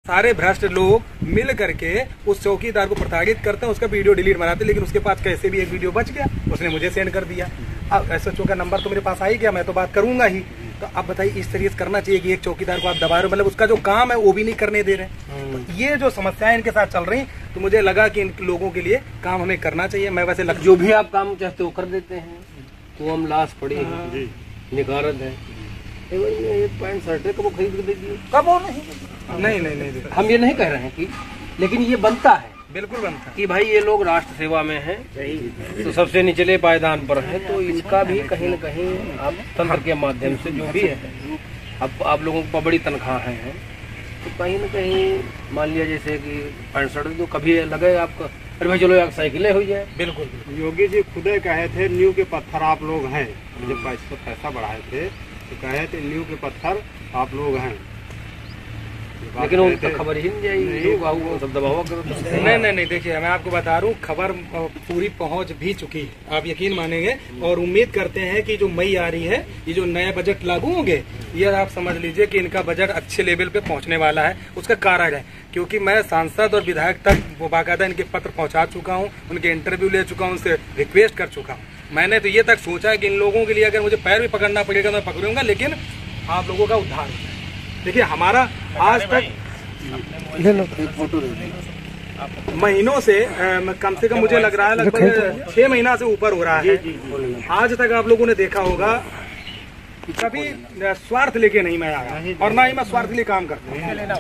सारे भ्रष्ट लोग मिल करके उस चौकीदार को प्रताड़ित करते हैं, उसका वीडियो डिलीट बनाते हैं, लेकिन उसके पास कैसे भी एक वीडियो बच गया, उसने मुझे सेंड कर दिया। अब एसएचओ का नंबर तो मेरे पास आ ही गया, मैं तो बात करूंगा ही। तो अब बताइए, इस तरीके से करना चाहिए कि एक चौकीदार को आप दबा रहे हो, मतलब उसका जो काम है वो भी नहीं करने दे रहे। तो ये जो समस्याएं इनके साथ चल रही, तो मुझे लगा कि इन लोगों के लिए काम हमें करना चाहिए। मैं वैसे जो भी आप काम चाहते हो कर देते हैं, तो हम लाश पड़ी है, निकारत है, एक पैंट शर्ट है, कब वो खरीद के दे दिए, कब वो नहीं हम ये नहीं कह रहे हैं कि, लेकिन ये बनता है, बिल्कुल बनता है कि भाई ये लोग राष्ट्र सेवा में हैं, तो सबसे निचले पायदान पर हैं, तो इनका भी कहीं न कहीं आप तंत्र के माध्यम से जो भी है, अब आप लोगों को बड़ी तनख्वाहें हैं, तो कहीं न कहीं मान लिया जैसे कि पैंट शर्ट तो कभी लगे आपका, अरे भाई चलो यार साइकिलें हो जाए। बिल्कुल योगी जी खुद कहे थे नींव के पत्थर आप लोग हैं, जब पैसा बढ़ाए थे तो कहे थे नींव के पत्थर आप लोग हैं, लेकिन उनका खबर ही नहीं जाएगी, सब दबाव करो। नहीं देखिए, मैं आपको बता रहा हूँ, खबर पूरी पहुंच भी चुकी है, आप यकीन मानेंगे। और उम्मीद करते हैं कि जो मई आ रही है, ये जो नए बजट लागू होंगे, ये आप समझ लीजिए कि इनका बजट अच्छे लेवल पे पहुंचने वाला है। उसका कारण है क्योंकि मैं सांसद और विधायक तक वो बाकायदा इनके पत्र पहुंचा चुका हूँ, उनके इंटरव्यू ले चुका हूँ, उनसे रिक्वेस्ट कर चुका हूँ। मैंने तो ये तक सोचा है कि इन लोगों के लिए अगर मुझे पैर भी पकड़ना पड़ेगा तो मैं पकड़ूंगा, लेकिन आप लोगों का उद्धार हो जाए। देखिए, हमारा आज तक महीनों से कम से कम मुझे लग रहा है लगभग 6 महीना से ऊपर हो रहा है, आज तक आप लोगों ने देखा होगा कभी स्वार्थ लेके नहीं मैं आया, और ना ही मैं स्वार्थ के लिए काम करता हूँ।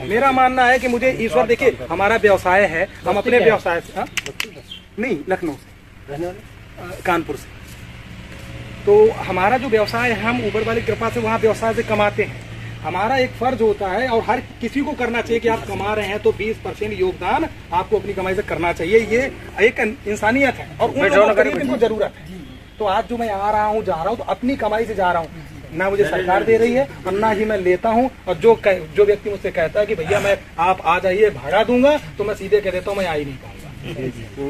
मेरा मानना है कि मुझे ईश्वर, देखिए हमारा व्यवसाय है, हम अपने व्यवसाय से, नहीं लखनऊ से, कानपुर से, तो हमारा जो व्यवसाय है, हम ऊपर वाली कृपा से वहाँ व्यवसाय से कमाते हैं। हमारा एक फर्ज होता है और हर किसी को करना चाहिए कि आप कमा रहे हैं तो 20% योगदान आपको अपनी कमाई से करना चाहिए। ये एक इंसानियत है और उन लोगों को इनको जरूरत है। तो आज जो मैं आ रहा हूँ, जा रहा हूँ, तो अपनी कमाई से जा रहा हूँ, ना मुझे सरकार दे रही है और ना ही मैं लेता हूँ। और जो व्यक्ति मुझसे कहता है कि भैया मैं आप आ जाइए भाड़ा दूंगा, तो मैं सीधे कह देता हूँ मैं आ ही नहीं पाऊंगा।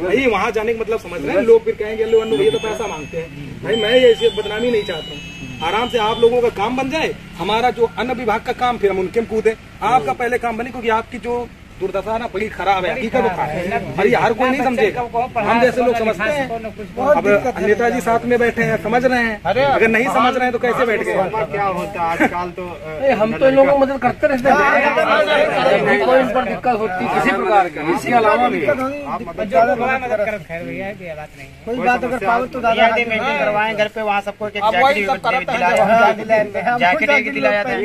भाई वहाँ जाने का मतलब समझ रहे हैं, लोग फिर कहेंगे लो ये तो पैसा मांगते हैं। भाई मैं ये बदनामी नहीं चाहता हूँ, आराम से आप लोगों का काम बन जाए। हमारा जो अन्न विभाग का काम, फिर हम उनके में कूदे। आपका पहले काम बने, क्योंकि आपकी जो दुर्दशा ना बड़ी खराब है, हकीकत है। और ये हर कोई नहीं समझेगा, हम जैसे लोग समझते हैं। अब नेताजी साथ में बैठे हैं, समझ रहे हैं, अगर नहीं समझ रहे हैं तो कैसे बैठ गए? क्या होता है आजकल, तो हम तो इन लोगों को मदद करते रहते हैं, कोई इन पर दिक्कत होती किसी प्रकार की, इसके अलावा भी कोई बात अगर पाओ तो करवाएं घर पे, वहाँ सबको जैकेट दिलाया था,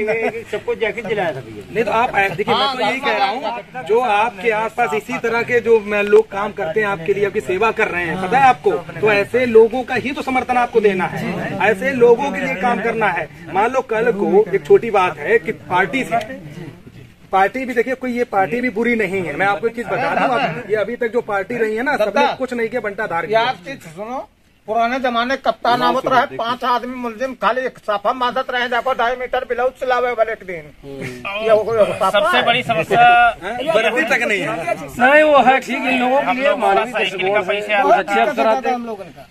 सबको जैकेट दिलाया था। नहीं तो आप देखिए, मैं तो यही कह रहा हूँ, जो आपके आसपास इसी तरह के जो लोग काम करते हैं आपके लिए, आपकी सेवा कर रहे हैं, पता है आपको, तो ऐसे लोगों का ही तो समर्थन आपको देना है, ऐसे लोगों के लिए काम करना है। मान लो कल को एक छोटी बात है कि पार्टी भी देखिए, कोई ये पार्टी भी बुरी नहीं है। मैं आपको एक चीज बता दूं, ये अभी तक जो पार्टी रही है ना, सबने कुछ नहीं किया, बंटा धार किया। सुनो, पुराने जमाने कप्तान आवत रहे, 5 आदमी मुलजिम खाली साफा मादत रहे, जाको 2.5 मीटर ब्लाउज चलावे वाले एक दिन। सबसे बड़ी समस्या बर्दी तक नहीं है। नहीं वो है ठीक, इन लोगों के लिए मानवीय दृष्टिकोण से अच्छे अफसर आते हैं।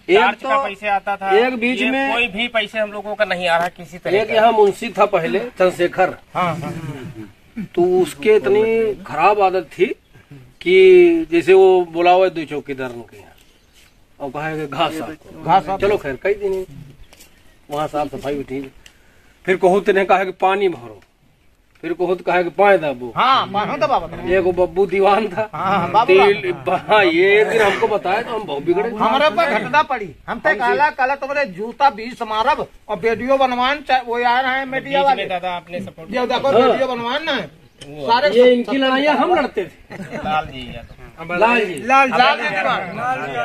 एक तो पैसे आता था, एक बीच में कोई भी पैसे हम लोगों का नहीं आ रहा किसी तरह। एक यहाँ मुंशी था पहले, चंद्रशेखर, तो उसके इतनी खराब आदत थी कि जैसे वो बुला हुआ 2 चौकीदार के यहाँ और कहा घास, चलो खैर कई दिन वहाँ साफ सफाई भी ठीक। फिर बहुत ने कहा कि पानी भरो, फिर बहुत कहा कि पाए दबो। एक बब्बू दीवान था, ये दिन हमको बताया तो हम बहुत बिगड़े। हमारे पर घटना पड़ी, हम पे काला तुम्हारे जूता 20 मारब और वीडियो बनवान, वो आ रहे हैं मीडिया वाले, दादा आपने सपोर्ट वीडियो बनवान ना सारे। ये इनकी लड़ाइयाँ हम लड़ते थे, लाल जी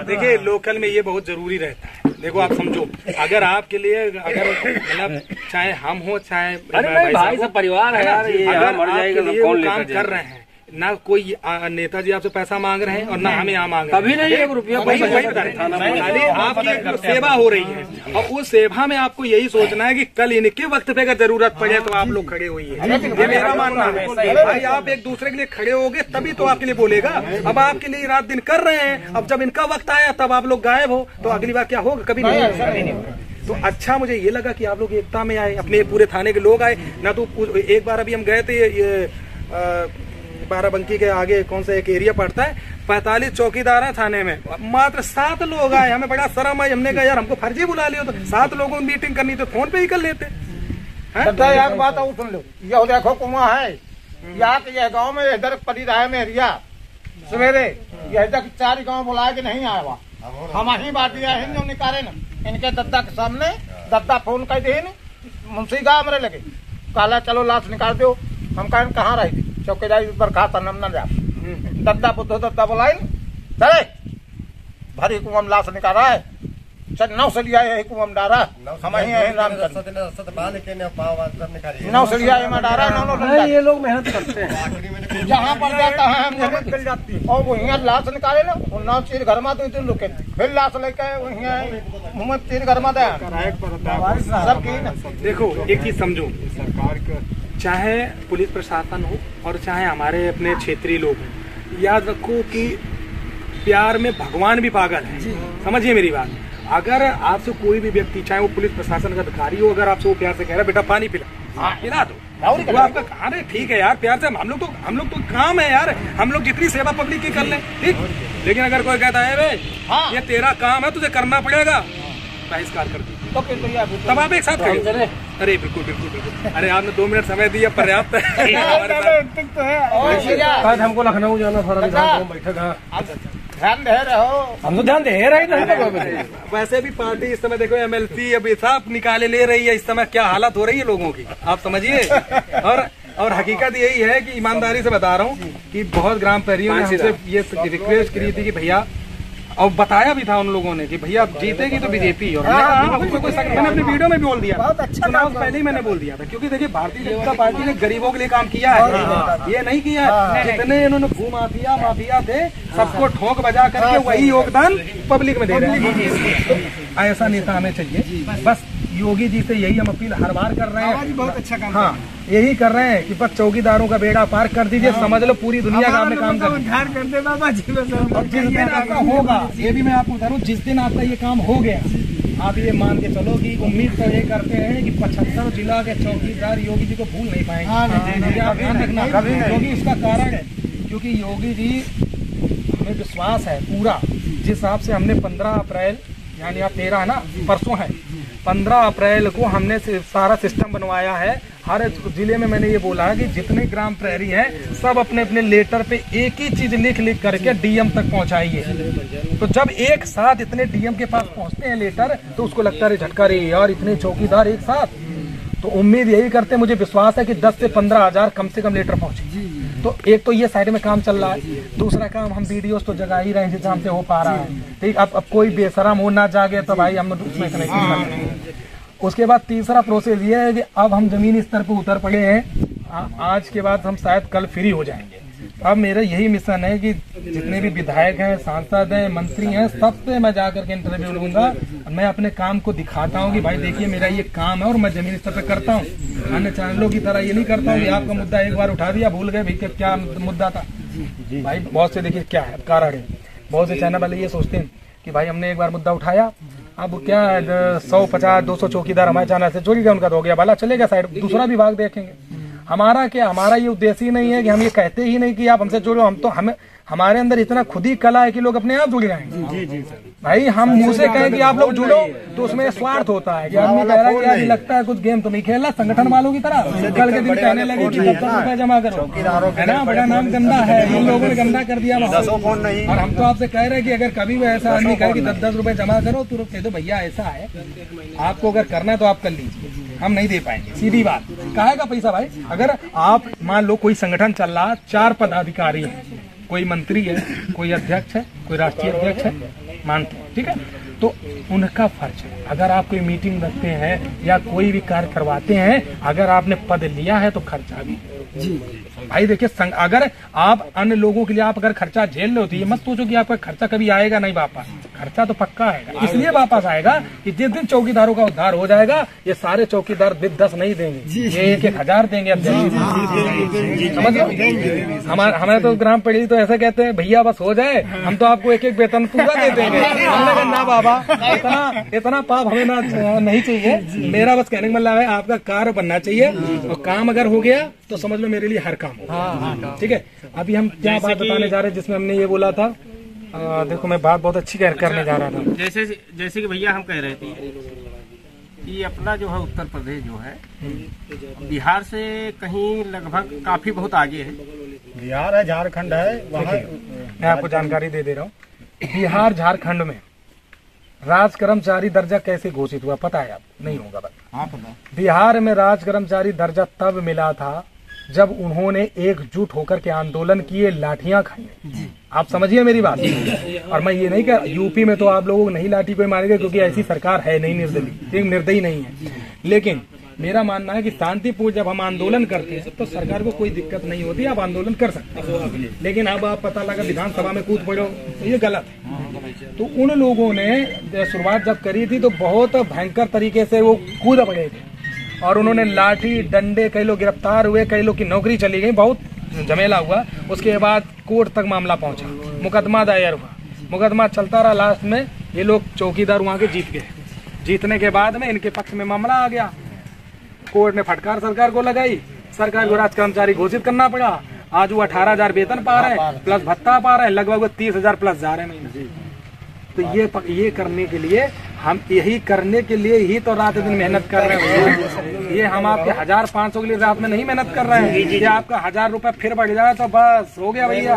देखिए लोकल में ये बहुत जरूरी रहता है। देखो आप समझो, अगर आपके लिए, अगर मतलब चाहे हम हो चाहे भाई सब परिवार है यार, ये अगर मर जाएगा तो कौन काम कर रहे हैं ना, कोई नेताजी आपसे पैसा मांग रहे हैं और ना हमें यहाँ मांग रहे हैं, कभी नहीं 1 रुपया। वही बता रहे, खाली आपकी सेवा हो रही है और उस सेवा में आपको यही सोचना है कि कल इनके वक्त पे अगर जरूरत पड़े तो आप लोग खड़े होइए। ये मेरा मानना है भाई, आप एक दूसरे के लिए खड़े होगे तभी तो आपके लिए बोलेगा। अब आपके लिए रात दिन कर रहे हैं, अब जब इनका वक्त आया तब आप लोग गायब हो, तो अगली बार क्या होगा? कभी नहीं। तो अच्छा मुझे ये लगा कि आप लोग एकता में आए, अपने पूरे थाने के लोग आए ना। तो एक बार अभी हम गए थे बाराबंकी के आगे कौन सा एक एरिया पड़ता है, 45 चौकीदार है थाने में, मात्र 7 लोग आए। हमें बड़ा शर्म आई, हमने कहा यार हमको फर्जी बुला लिया, तो 7 लोगों की मीटिंग करनी तो फोन पे ही कर लेते। एक बात और सुन लो, ये देखो कुआं है यहाँ के, यह गाँव में इधर पड़ी रहा है मेरिया सवेरे, यह तक 4 गाँव बुलाया कि नहीं आया हुआ, हम ही बात दिया है जो निकाले न इनके दद्दा के सामने। दद्दा फोन कर दे मुंशी का हमरे लगे, काला चलो लाश निकाल दो। हम कहें कहाँ रही थी, चौकीदारी बर्खास्त नम न जा। दद्दा बुद्धो दद्दा बुलाई चले भरी कुआं में लाश निकाला है, 9 सलिया है कुआं में डारा, हम ही है राम 9 सलिया में डारा। 9 ये लोग मेहनत करते हैं, जहाँ पड़ जाता है हम जमीन मिल जाती है, और वो यहाँ लाश निकाले ना, वो 9 चीर घर में तो रुके, फिर लाश लेके मुँह में 3 घर में दे सब की ना। देखो एक चीज समझो, सरकार का चाहे पुलिस प्रशासन हो और चाहे हमारे अपने क्षेत्रीय लोग हों, याद रखो कि प्यार में भगवान भी पागल है। समझिए मेरी बात, अगर आपसे कोई भी व्यक्ति, चाहे वो पुलिस प्रशासन का अधिकारी हो, अगर आपसे वो प्यार से कह रहा है बेटा पानी पिला, पिला दो, वो आपका कहा है ठीक है यार, प्यार से हम लोग तो काम है यार, हम लोग जितनी सेवा पब्लिक की कर लें, ठीक। लेकिन अगर कोई कहता है भाई ये तेरा काम है, तुझे करना पड़ेगा, बहिष्कार कर दो, तब आप एक साथ करें। अरे बिल्कुल बिल्कुल बिल्कुल, अरे आपने 2 मिनट समय दिया, पर्याप्त है। हमको लखनऊ जाना था, बैठक ध्यान दे रहे हो, हम तो ध्यान दे रहे हैं। वैसे भी पार्टी इस समय देखो MLC अब हिसाब निकाले ले रही है, इस समय क्या हालत हो रही है लोगों की, आप समझिए। और हकीकत यही है कि ईमानदारी से बता रहा हूँ कि बहुत ग्राम प्रहरियों ने हमसे ये रिक्वेस्ट करी थी कि भैया, और बताया भी था उन लोगों ने कि भैया जीतेगी तो बीजेपी, और मैंने अपने वीडियो में भी बोल दिया, चुनाव पहले ही मैंने बोल दिया था, क्योंकि देखिए भारतीय जनता पार्टी ने गरीबों के लिए काम किया है, ये नहीं किया है। जितने इन्होंने भू माफिया थे, सबको ठोक बजा करके वही योगदान पब्लिक में दे रहे हैं। ऐसा नेता हमें चाहिए। बस योगी जी से यही हम अपील हर बार कर रहे हैं, बहुत अच्छा काम, हाँ यही कर रहे हैं कि बस चौकीदारों का बेड़ा पार कर दीजिए, समझ लो पूरी दुनिया का आपने काम कर दे बाबा जी। और जिस दिन आपका होगा, ये भी मैं आपको बता रहा हूँ, जिस दिन आपका ये काम हो गया, आप ये मान के चलो कि उम्मीद तो ये करते हैं कि 75 जिला के चौकीदार योगी जी को भूल नहीं पाएंगे। आप ध्यान रखना, क्योंकि उसका कारण है, क्योंकि योगी जी हमें विश्वास है पूरा, जिस हिसाब से हमने 15 अप्रैल यानी आप 13 है ना, परसों है, 15 अप्रैल को हमने सारा सिस्टम बनवाया है। हर जिले में मैंने ये बोला है कि जितने ग्राम प्रहरी हैं सब अपने अपने लेटर पे एक ही चीज लिख करके डीएम तक पहुंचाइए। तो जब एक साथ इतने डीएम के पास पहुंचते हैं लेटर, तो उसको लगता है झटका रे यार, इतने चौकीदार एक साथ। तो उम्मीद यही करते हैं, मुझे विश्वास है कि 10 से 15 हजार कम से कम लेटर पहुंचे। तो एक तो ये साइड में काम चल रहा है, दूसरा काम हम वीडियोस तो जगा ही रहे हैं जिस हमसे हो पा रहा है, ठीक। अब कोई बेशरम हो ना जागे तो भाई हम उसमें कनेक्शन करते। उसके बाद तीसरा प्रोसेस ये है कि अब हम जमीनी स्तर पर उतर पड़े हैं, आज के बाद हम शायद कल फ्री हो जाएंगे। अब मेरा यही मिशन है कि जितने भी विधायक हैं, सांसद हैं, मंत्री हैं, सबसे मैं जाकर के इंटरव्यू लूंगा। मैं अपने काम को दिखाता हूं कि भाई देखिए मेरा ये काम है और मैं जमीनी स्तर पर करता हूं। अन्य चैनलों की तरह ये नहीं करता हूँ कि आपका मुद्दा एक बार उठा दिया, भूल गए भाई क्या मुद्दा था। भाई बहुत से देखिए क्या है कारण है, बहुत से चैनल वाले ये सोचते हैं कि भाई हमने एक बार मुद्दा उठाया, अब क्या 150-200 चौकीदार हमारे चैनल से जुड़ गया, उनका तो हो गया बाला, चलेगा साइड, दूसरा विभाग देखेंगे। हमारा क्या, हमारा ये उद्देश्य ही नहीं है कि हम ये कहते ही नहीं कि आप हमसे जुड़ो, हम तो हमारे अंदर इतना खुद ही कला है कि लोग अपने आप जुड़ जाएंगे। जी जी सर। भाई हम मुंह से कहें कि आप लोग जुड़ो तो उसमें स्वार्थ होता है कि आदमी कह रहा है कि यार लगता है कुछ गेम तो नहीं खेल रहा, संगठन वालों की तरह कल के दिन कहने लगे कि 10 रुपए जमा करो, है ना, बड़ा नाम गंदा है, इन लोगों ने गंदा कर दिया। और हम तो आपसे कह रहे हैं कि अगर कभी भी ऐसा आदमी कहे कि 10 रुपए जमा करो तो कह दो भैया ऐसा है, आपको अगर करना है तो आप कर लीजिए, हम नहीं दे पाएंगे, सीधी बात। काहे का पैसा भाई, अगर आप मान लो कोई संगठन चल रहा, 4 पदाधिकारी हैं, कोई मंत्री है, कोई अध्यक्ष है, कोई राष्ट्रीय अध्यक्ष है, मानते हैं, ठीक है, तो उनका फर्ज है। अगर आप कोई मीटिंग रखते हैं या कोई भी कार्य करवाते हैं, अगर आपने पद लिया है तो खर्चा भी जी भाई। देखिए अगर आप अन्य लोगों के लिए आप अगर खर्चा झेल रहे हो तो ये मत सोचो कि आपका खर्चा कभी आएगा नहीं वापस, खर्चा तो पक्का आएगा। इसलिए वापस आएगा कि जिस दिन चौकीदारों का उद्धार हो जाएगा, ये सारे चौकीदार 10 नहीं देंगे, ये 1,000 देंगे। समझ हमें तो ग्राम पंचायत तो ऐसा कहते हैं भैया बस हो जाए, हम तो आपको एक वेतन पूरा दे देंगे। हमने कहा ना बाबा, इतना पाप हमें ना नहीं चाहिए। मेरा बस कहने का मतलब है आपका कार्य बनना चाहिए, और काम अगर हो गया तो समझ लो मेरे लिए हर काम हो। ठीक है, अभी हम क्या बात बताने जा रहे हैं जिसमें हमने ये बोला था, देखो मैं बात बहुत अच्छी करने जा रहा था। जैसे कि भैया हम कह रहे थे कि अपना जो है उत्तर प्रदेश जो है बिहार से कहीं लगभग काफी बहुत आगे है। बिहार है, झारखंड है, वहाँ मैं आपको जानकारी दे रहा हूँ। बिहार झारखंड में राज कर्मचारी दर्जा कैसे घोषित हुआ पता है? आप नहीं होगा पता। बिहार में राज कर्मचारी दर्जा तब मिला था जब उन्होंने एकजुट होकर के आंदोलन किए, लाठियां खाई। आप समझिए मेरी बात। और मैं ये नहीं कह, यूपी में तो आप लोगों को नहीं लाठी कोई मारेगा क्योंकि ऐसी सरकार है नहीं, निर्दलीय, एक निर्दयी नहीं है। लेकिन मेरा मानना है कि शांतिपूर्ण जब हम आंदोलन करते हैं तो सरकार को कोई दिक्कत नहीं होती, आप आंदोलन कर सकते हैं। लेकिन अब आप पता लगा विधानसभा में कूद पड़ो तो ये गलत है। तो उन लोगों ने शुरुआत जब करी थी तो बहुत भयंकर तरीके से वो कूद पड़े थे, और उन्होंने लाठी डंडे, कई लोग गिरफ्तार हुए, कई लोग की नौकरी चली गई, बहुत झमेला हुआ। उसके बाद कोर्ट तक मामला पहुंचा, मुकदमा दायर हुआ, मुकदमा चलता रहा। लास्ट में ये लोग चौकीदार वहां के जीत गए। जीतने के बाद में इनके पक्ष में मामला आ गया, कोर्ट ने फटकार सरकार को लगाई, सरकार को राज कर्मचारी घोषित करना पड़ा। आज वो 18,000 वेतन पा रहे हैं, प्लस भत्ता पा रहे हैं, लगभग 30,000 प्लस जा रहे हैं महीने। तो ये करने के लिए हम यही करने के लिए ही तो रात दिन मेहनत कर रहे हैं। ये हम आपके 1,000-500 के लिए रात में नहीं मेहनत कर रहे हैं। ये आपका 1,000 रुपए फिर बढ़ जाए तो बस हो गया भैया।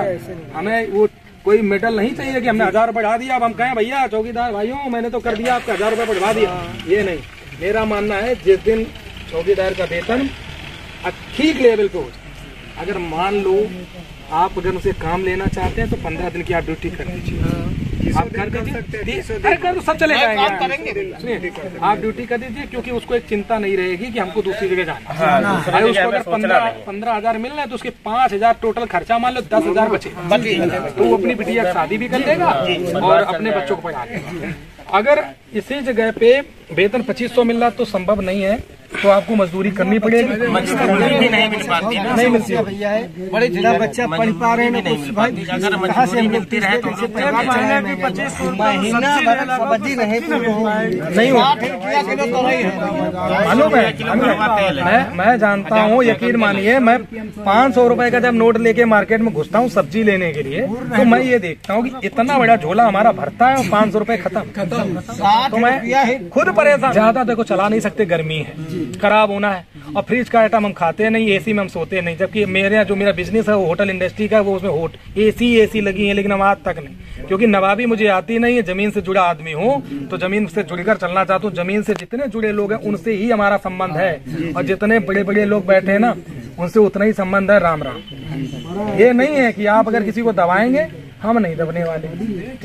हमें वो कोई मेडल नहीं चाहिए कि हमने 1,000 बढ़ा दिया, अब हम कहें भैया चौकीदार भाइयों मैंने तो कर दिया, आपका 1,000 रुपए बढ़ा दिया। ये नहीं, मेरा मानना है जिस दिन चौकीदार का वेतन ठीक लेवल पे हो, अगर मान लो आप अगर उनसे काम लेना चाहते हैं तो 15 दिन की आप ड्यूटी कर दीजिए, आप कर तो सब चले जाएंगे। आप ड्यूटी कर दीजिए, क्योंकि उसको एक चिंता नहीं रहेगी कि हमको दूसरी जगह जाना है। उसको अगर 15,000 मिल रहा है तो उसके 5,000 टोटल खर्चा मान लो 10,000 बचे, तो वो अपनी बिटिया की शादी भी कर लेगा और अपने बच्चों को पढ़ा लेगा। अगर इसी जगह पे वेतन 2,500 मिल रहा तो संभव नहीं है, तो आपको मजदूरी करनी पड़ेगी। नहीं मिल पाती, नहीं मिलती है भैया, बड़े जिला बच्चा पढ़ पा रहे हैं, अगर मजदूरी मिलती रहे तो नहीं मालूम। मैं जानता हूँ, यकीन मानिए, मैं 500 रुपए का जब नोट लेके मार्केट में घुसता हूँ सब्जी लेने के लिए, तो मैं ये देखता हूँ कि इतना बड़ा झोला हमारा भरता है और 500 रुपए खत्म। तो मैं खुद परेशान, ज्यादा देखो चला नहीं सकते, गर्मी है, खराब होना है, और फ्रिज का आइटम हम खाते नहीं, एसी में हम सोते नहीं। जबकि मेरा बिजनेस है वो होटल इंडस्ट्री का, वो उसमें एसी लगी है, लेकिन हम आज तक नहीं, क्योंकि नवाबी मुझे आती नहीं है। जमीन से जुड़ा आदमी हूँ तो जमीन से जुड़कर चलना चाहता हूँ। जमीन से जितने जुड़े लोग हैं उनसे ही हमारा संबंध है, और जितने बड़े बड़े लोग बैठे हैं ना उनसे उतना ही संबंध है। राम राम। ये नहीं है कि आप अगर किसी को दबाएंगे, हम नहीं दबने वाले,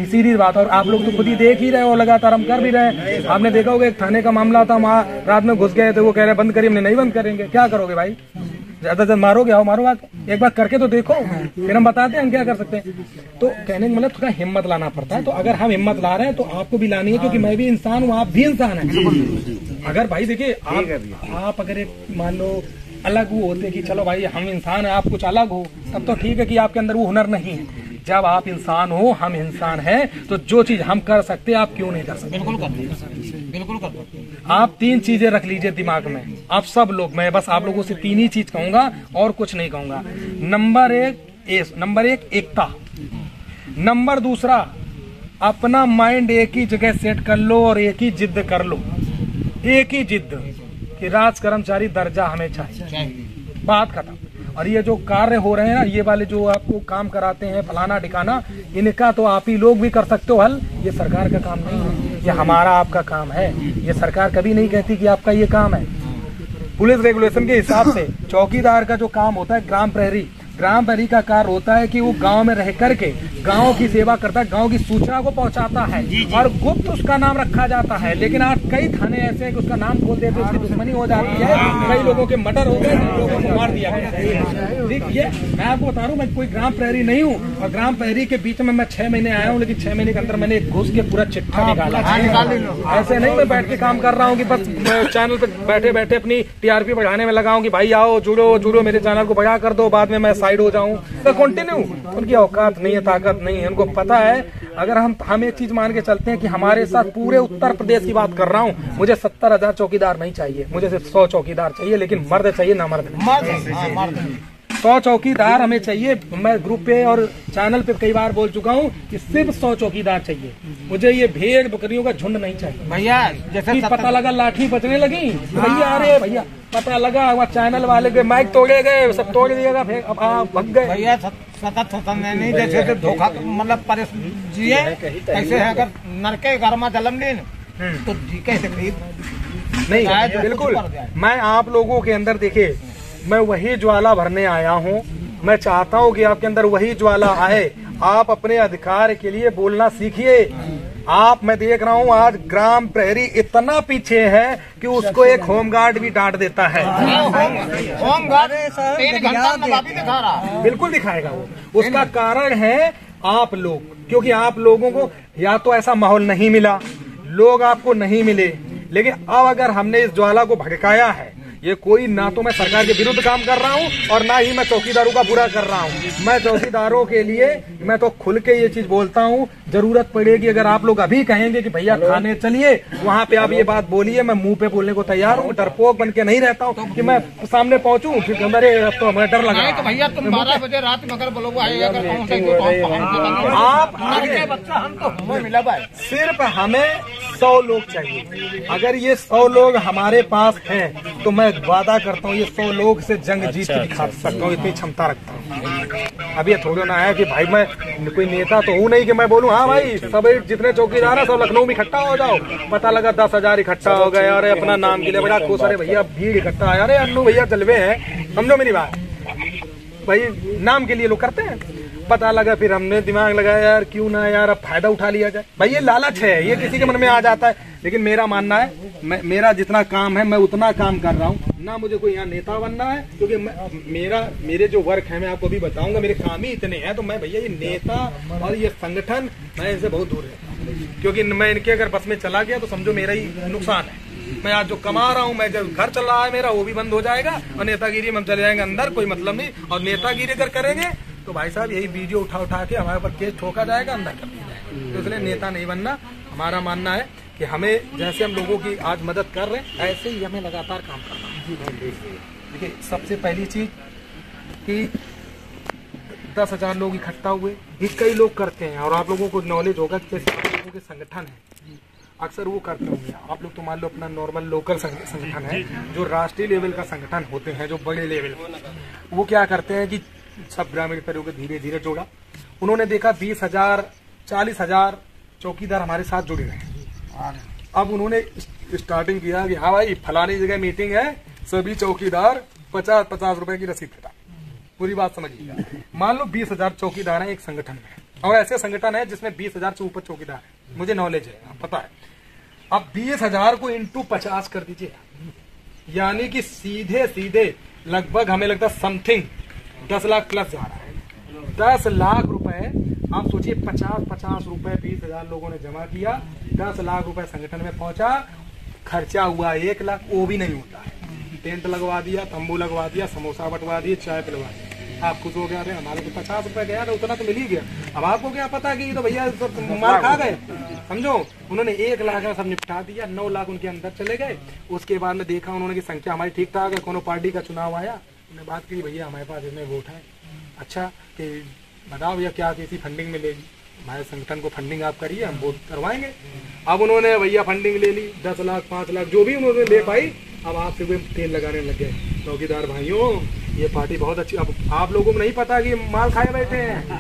सीधी बात। और आप लोग तो खुद ही देख ही रहे हो, लगातार हम कर भी रहे हैं। आपने देखा होगा एक थाने का मामला था, वहाँ रात में घुस गए थे, वो कह रहे बंद करिए, हमने नहीं बंद करेंगे। क्या करोगे भाई, ज्यादा जब मारोगे, आओ मारो, एक बार करके तो देखो, फिर हम बताते हैं हम क्या कर सकते हैं। तो कहने का मतलब थोड़ा हिम्मत लाना पड़ता है। तो अगर हम हिम्मत ला रहे हैं तो आपको भी लानी है, क्योंकि मैं भी इंसान हूँ, आप भी इंसान हैं। अगर भाई देखिए आप अगर एक मान लो अलग वो होते कि चलो भाई हम इंसान है, आप कुछ अलग हो, तब तो ठीक है कि आपके अंदर वो हुनर नहीं है। जब आप इंसान हो, हम इंसान हैं, तो जो चीज हम कर सकते आप क्यों नहीं कर सकते? बिल्कुल कर। आप 3 चीजें रख लीजिए दिमाग में, आप सब लोग, मैं बस आप लोगों से 3 ही चीज कहूंगा और कुछ नहीं कहूंगा। नंबर 1 एकता। नंबर 2 अपना माइंड एक ही जगह सेट कर लो और एक ही जिद कर लो, एक ही जिद कि राज कर्मचारी दर्जा हमें चाहिए, बात खत्म। और ये जो कार्य हो रहे हैं ना, ये वाले जो आपको काम कराते हैं फलाना ठिकाना, इनका तो आप ही लोग भी कर सकते हो हल। ये सरकार का काम नहीं है, ये हमारा आपका काम है। ये सरकार कभी नहीं कहती कि आपका ये काम है। पुलिस रेगुलेशन के हिसाब से चौकीदार का जो काम होता है, ग्राम प्रहरी का कार्य होता है कि वो गांव में रह करके गांव की सेवा करता है, गांव की सूचना को पहुंचाता है, और गुप्त उसका नाम रखा जाता है। लेकिन आज कई थाने ऐसे हैं कि उसका नाम खोल देते, उसकी दुश्मनी हो जाती है, कई लोगों के मर्डर हो गए, कई लोगों को मार दिया गया। ये मैं आपको बता रहा हूँ, मैं कोई ग्राम प्रहरी नहीं हूँ, और ग्राम प्रहरी के बीच में मैं 6 महीने आया हूँ, लेकिन 6 महीने के अंदर मैंने घुस के पूरा चिट्ठा निकाला। ऐसे नहीं मैं बैठ के काम कर रहा हूँ कि बस चैनल पे बैठे बैठे अपनी TRP बढ़ाने में लगाऊं कि भाई आओ जुड़ो मेरे चैनल को बढ़ा कर दो, बाद में मैं साइड हो जाऊं। तो कंटिन्यू, उनकी औकात नहीं है, ताकत नहीं है। उनको पता है अगर हम एक चीज मान के चलते हैं कि हमारे साथ पूरे उत्तर प्रदेश की बात कर रहा हूँ, मुझे 70,000 चौकीदार नहीं चाहिए, मुझे सिर्फ 100 चौकीदार चाहिए, लेकिन मर्द चाहिए ना मर्द 100 चौकीदार हमें चाहिए। मैं ग्रुप पे और चैनल पे कई बार बोल चुका हूँ कि सिर्फ 100 चौकीदार चाहिए, मुझे ये भेड़ बकरियों का झुंड नहीं चाहिए। भैया जैसे पता लगा लाठी बचने लगी, भैया अरे भैया पता लगा वहाँ चैनल वाले के माइक तोड़े गए, सब तोड़ दिएगा, फिर अब आप भग गए। भैया सतत नहीं जैसे धोखा मतलब जिए कैसे है, अगर नरके गर्मा जन्मदिन तो जी कैसे नहीं बिल्कुल। मैं आप लोगों के अंदर देखिए, मैं वही ज्वाला भरने आया हूँ, मैं चाहता हूँ कि आपके अंदर वही ज्वाला आए। आप अपने अधिकार के लिए बोलना सीखिए। मैं देख रहा हूँ आज ग्राम प्रहरी इतना पीछे है कि उसको एक होमगार्ड भी डांट देता है। होमगार्ड 3 घंटा नवाबी दिखा रहा, बिल्कुल दिखाएगा वो। उसका कारण है आप लोग, क्योंकि आप लोगों को या तो ऐसा माहौल नहीं मिला, लोग आपको नहीं मिले। लेकिन अब अगर हमने इस ज्वाला को भड़काया है, ये कोई ना तो मैं सरकार के विरुद्ध काम कर रहा हूँ और ना ही मैं चौकीदारों का बुरा कर रहा हूँ। मैं चौकीदारों के लिए मैं तो खुल के ये चीज बोलता हूँ, जरूरत पड़ेगी अगर आप लोग अभी कहेंगे कि भैया खाने चलिए, वहाँ पे आप ये बात बोलिए, मैं मुंह पे बोलने को तैयार हूँ। डरपोक बन के नहीं रहता हूँ कि मैं सामने पहुँचूँ फिर अरे तो हमें डर लगा। तो भैया तुम 12 बजे रात में अगर बोलोगे आप बच्चा हम तो हमें मिला भाई, सिर्फ हमें 100 लोग चाहिए। अगर ये 100 लोग हमारे पास हैं तो मैं वादा करता हूँ ये 100 लोग से जंग जीत के दिखा सकता हूँ, इतनी क्षमता रखता हूँ। अब ये थोड़ा ना है कि भाई मैं कोई नेता तो हूँ नहीं कि मैं बोलूँ हाँ भाई सब जितने चौकीदार है सब लखनऊ में इकट्ठा हो जाओ। पता लगा 10,000 इकट्ठा हो गए, अरे अपना नाम के लिए बड़ा खुश, अरे भैया भीड़ इकट्ठा है, अरे अन्नू भैया जलवे हैं, समझो मेरी बात भाई, नाम के लिए लोग करते हैं। पता लगा फिर हमने दिमाग लगाया यार क्यों ना यार अब फायदा उठा लिया जाए। भाई ये लालच है, ये किसी के मन में आ जाता है। लेकिन मेरा मानना है मेरा जितना काम है मैं उतना काम कर रहा हूँ, ना मुझे कोई यहाँ नेता बनना है, क्योंकि मेरे जो वर्क है मैं आपको भी बताऊंगा, मेरे काम ही इतने हैं। तो मैं भैया ये नेता और ये संगठन मैं इनसे बहुत दूर है, क्योंकि मैं इनके अगर बस में चला गया तो समझो मेरा ही नुकसान है। मैं आज जो कमा रहा हूँ, मैं जब घर चल रहा है मेरा वो भी बंद हो जाएगा और नेतागिरी में हम चले जाएंगे अंदर, कोई मतलब नहीं। और नेतागिरी अगर करेंगे तो भाई साहब यही वीडियो उठा के हमारे ऊपर केस ठोका जाएगा, अंदर कर दिया जाएगा। तो इसलिए नेता नहीं बनना। हमारा मानना है कि हमें जैसे हम लोगों की आज मदद कर रहे हैं ऐसे ही हमें लगातार काम करना है। देखिए सबसे पहली चीज कि 10,000 लोग इकट्ठा हुए, ये कई लोग करते हैं और आप लोगों को नॉलेज होगा कि जैसे आप लोगों के संगठन है अक्सर वो करते होंगे। आप लोग तो मान लो अपना नॉर्मल लोकल संगठन है, जो राष्ट्रीय लेवल का संगठन होते हैं, जो बड़े लेवल, वो क्या करते हैं कि सब ग्रामीण परिवारों को धीरे धीरे जोड़ा। उन्होंने देखा 20,000 40,000 चौकीदार हमारे साथ जुड़े हैं। अब उन्होंने स्टार्टिंग किया कि हाँ भाई फलानी जगह मीटिंग है, सभी चौकीदार 50-50 रुपए की रसीद कटा। पूरी बात समझिएगा। मान लो 20,000 चौकीदार हैं एक संगठन में, और ऐसे संगठन है जिसमें 20,000 से ऊपर चौकीदार है, मुझे नॉलेज है, पता है। अब 20,000 को इंटू 50 कर दीजिए, यानी कि सीधे सीधे लगभग हमें लगता है समथिंग 10 लाख प्लस जा रहा है। 10 लाख रुपए आप सोचिए, 50-50 रुपए 20,000 लोगों ने जमा किया, 10 लाख रुपए संगठन में पहुंचा, खर्चा हुआ 1 लाख, वो भी नहीं होता है। टेंट लगवा दिया, तंबू लगवा दिया, समोसा बंटवा दिए, चाय पिलवा दी, आप खुश हो गया, अरे हमारे तो 50 रुपए गया था, उतना तो मिल ही गया। अब आपको क्या पता कि तो भैया सब मार खा गए, समझो। उन्होंने 1 लाख में सब निपटा दिया, 9 लाख उनके अंदर चले गए। उसके बाद में देखा उन्होंने कि संख्या हमारी ठीक ठाक है, कोनो पार्टी का चुनाव आया, उन्होंने बात की भैया हमारे पास इतने वोट है, अच्छा कि बताओ भैया क्या किसी फंडिंग मिलेगी, हमारे संगठन को फंडिंग आप करिए, हम वोट करवाएंगे। अब उन्होंने भैया फंडिंग ले ली, 10 लाख 5 लाख जो भी उन्होंने ले पाई। अब आपसे वे तेल लगाने लग गए, चौकीदार भाइयों ये पार्टी बहुत अच्छी। अब आप लोगों को नहीं पता कि माल खाए बैठे हैं,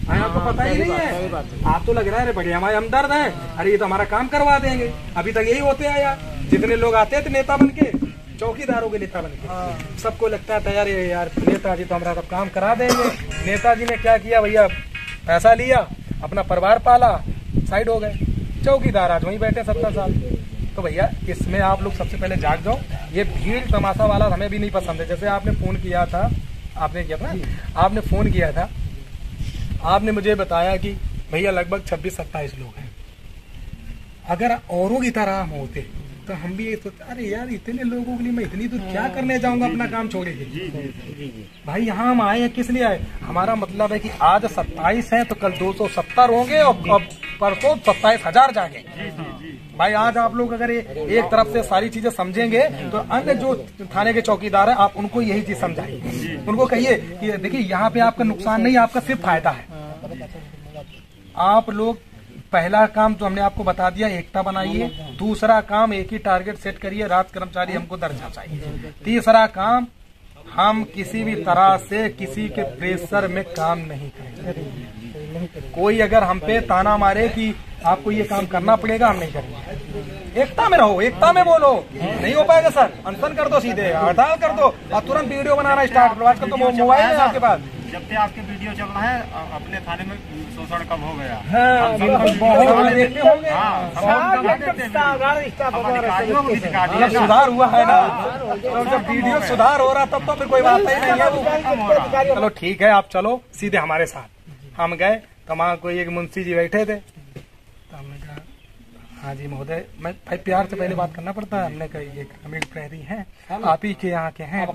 आपको पता ही नहीं है। आप तो लग रहा है अरे बढ़िया हमारे हमदर्द हैं, अरे ये तो हमारा काम करवा देंगे। अभी तक यही होते हैं यार, जितने लोग आते थे नेता बन के, चौकीदारों के नेता बन के, सबको लगता था यार ये यार नेताजी तो हमारा सब काम करा देंगे। नेताजी ने क्या किया भैया, पैसा लिया, अपना परिवार पाला, साइड हो गए। चौकीदार आज वहीं बैठे 70 साल। तो भैया इसमें आप लोग सबसे पहले जाग जाओ। ये भीड़ तमाशा वाला हमें भी नहीं पसंद है। जैसे आपने फोन किया था, आपने फोन किया था, आपने मुझे बताया कि भैया लगभग 26-27 लोग हैं। अगर औरों की तरह हम होते तो हम भी ये सोचते अरे यार इतने लोगों के लिए मैं इतनी दूर क्या करने जाऊंगा अपना काम छोड़ के। भाई यहाँ हम आए हैं किस लिए आए, हमारा मतलब है कि आज 27 हैं तो कल 270 होंगे और परसों 27,000 जागे। भाई आज आप लोग अगर एक तरफ से सारी चीजें समझेंगे तो अन्य जो थाने के चौकीदार है आप उनको यही चीज समझाइए, उनको कहिए कि देखिए यहाँ पे आपका नुकसान नहीं, आपका सिर्फ फायदा है। आप लोग पहला काम तो हमने आपको बता दिया, एकता बनाइए। दूसरा काम, एक ही टारगेट सेट करिए, रात कर्मचारी हमको दर्जा चाहिए। तीसरा काम, हम किसी भी तरह से किसी के प्रेशर में काम नहीं करेंगे। कोई अगर हम पे ताना मारे कि आपको ये काम करना पड़ेगा, हम नहीं करेंगे। एकता में रहो, एकता में बोलो। नहीं हो पाएगा सर, अनशन कर दो, सीधे हड़ताल कर दो और तुरंत वीडियो बनाना स्टार्ट करो। आजकल तो मोबाइल है आपके पास, जब से आपके वीडियो चल रहा है अपने थाने में शोषण कम हो गया। सुधार हुआ है ना, तो जब वीडियो सुधार हो रहा तब तो फिर कोई बात ही नहीं है। चलो ठीक है, आप चलो सीधे हमारे साथ। हम गए तो वहाँ कोई एक मुंशी जी बैठे थे, तो हमने कहा हाँ जी महोदय, मैं भाई प्यार से पहले बात करना पड़ता है। हमने कहा ये ग्रामीण प्रहरी हैं, आप ही के यहाँ के हैं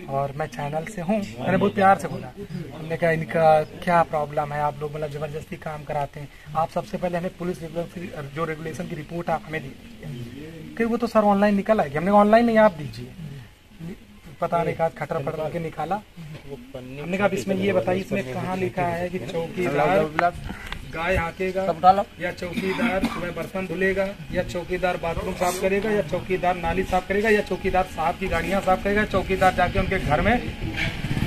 और मैं चैनल से हूँ। मैंने बहुत प्यार से बोला। हमने कहा इनका क्या प्रॉब्लम है, आप लोग मतलब जबरदस्ती काम कराते हैं। आप सबसे पहले हमें पुलिस जो रेगुलेशन की रिपोर्ट आप हमें दीजिए। फिर वो तो सर ऑनलाइन निकल आएगी। हमने ऑनलाइन नहीं, आप दीजिए। पता नहीं कहा खटर पटरा के निकाला। हमने कहा इसमें ये बताइए, इसमें कहाँ लिखा है कि चौकीदार गाय हाकेगा या चौकीदार सुबह बर्तन धुलेगा या चौकीदार बाथरूम साफ करेगा या चौकीदार नाली साफ करेगा या चौकीदार साहब की गाड़ियां साफ करेगा, चौकीदार जाके उनके घर में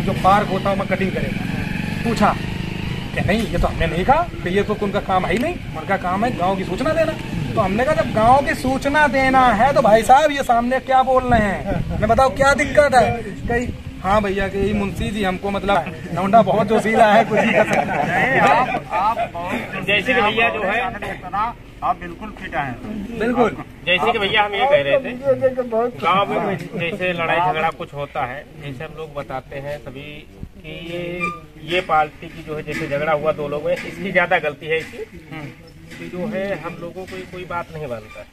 जो पार्क होता है कटिंग करेगा। पूछा कि नहीं, ये तो हमने नहीं कहा कि ये तो उनका काम है ही नहीं, उनका काम है गाँव की सूचना देना। तो हमने कहा जब गाँव की सूचना देना है तो भाई साहब ये सामने क्या बोल रहे हैं, मैं बताओ क्या दिक्कत है। कहीं हाँ भैया कि मुंशी जी हमको मतलब लौंडा बहुत जोशीला है, कुछ नहीं कर सकता। आप बहुत जैसे कि भैया जो है आप बिल्कुल फिट हैं। बिल्कुल जैसे कि भैया हम ये कह रहे थे, गांव में जैसे लड़ाई झगड़ा कुछ होता है, जैसे हम लोग बताते हैं सभी कि ये पार्टी की जो है जैसे झगड़ा हुआ दो लोगों में, इसकी ज्यादा गलती है इसकी जो है हम लोगों को कोई बात नहीं मानता है।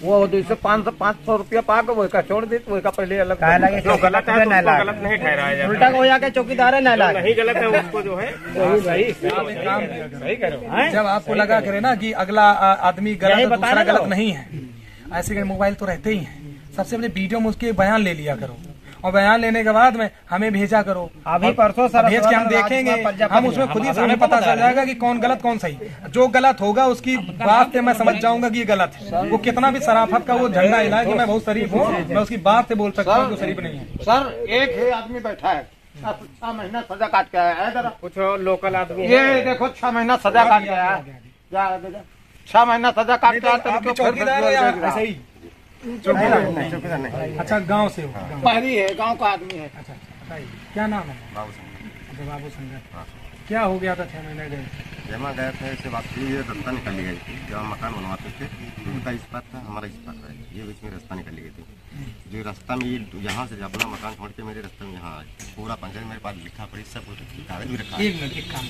वो 200-500 रुपया पाकर वो का छोड़ दे, वो का पहले अलग जो गलत है तो गलत नहीं ठहराया जाता। उल्टा हो जाके चौकीदार है नहीं गलत है उसको जो है सही करो। जब आपको लगा करे ना कि अगला आदमी गलत है, दूसरा गलत नहीं है, ऐसे मोबाइल तो रहते ही हैं। सबसे पहले वीडियो में उसके बयान ले लिया करो और बयान लेने के बाद में हमें भेजा करो। अभी परसों सर भेज के हम देखेंगे, हम उसमें खुद ही हमें पता चल जाएगा कि कौन गलत कौन सही। जो गलत होगा उसकी बात से मैं समझ जाऊंगा कि ये गलत है। वो कितना भी शराफत का वो झंडा हिलाए कि मैं बहुत शरीफ हूँ, मैं उसकी बात से बोल सकता हूँ कि शरीफ नहीं है। सर एक ही आदमी बैठा है, 6 महीना सजा काट के आया है। जरा कुछ लोकल आदमी ये देखो 6 महीना सजा काट के आया है, 6 महीना सजा काट के आया। चौकीदार ऐसे ही चौकीदार नहीं। अच्छा गांव से हो? पहली है, गांव का आदमी है। अच्छा क्या नाम है? बाबू संगत। क्या हो गया था 6 महीने गए? जमा गए थे, इससे बात हुई, ये रास्ता निकाली गई थी। जब हम मकान बनवाते थे उनका इस पार था, हमारा इस पार था, ये बीच में रास्ता निकाली गई थी। जो रास्ता में ये यहाँ से अपना मकान छोड़ के मेरे रास्ते में यहाँ आए, पूरा पंचायत मेरे पास लिखा पड़ी, सब कागज भी रखा। एक मिनट, एक काम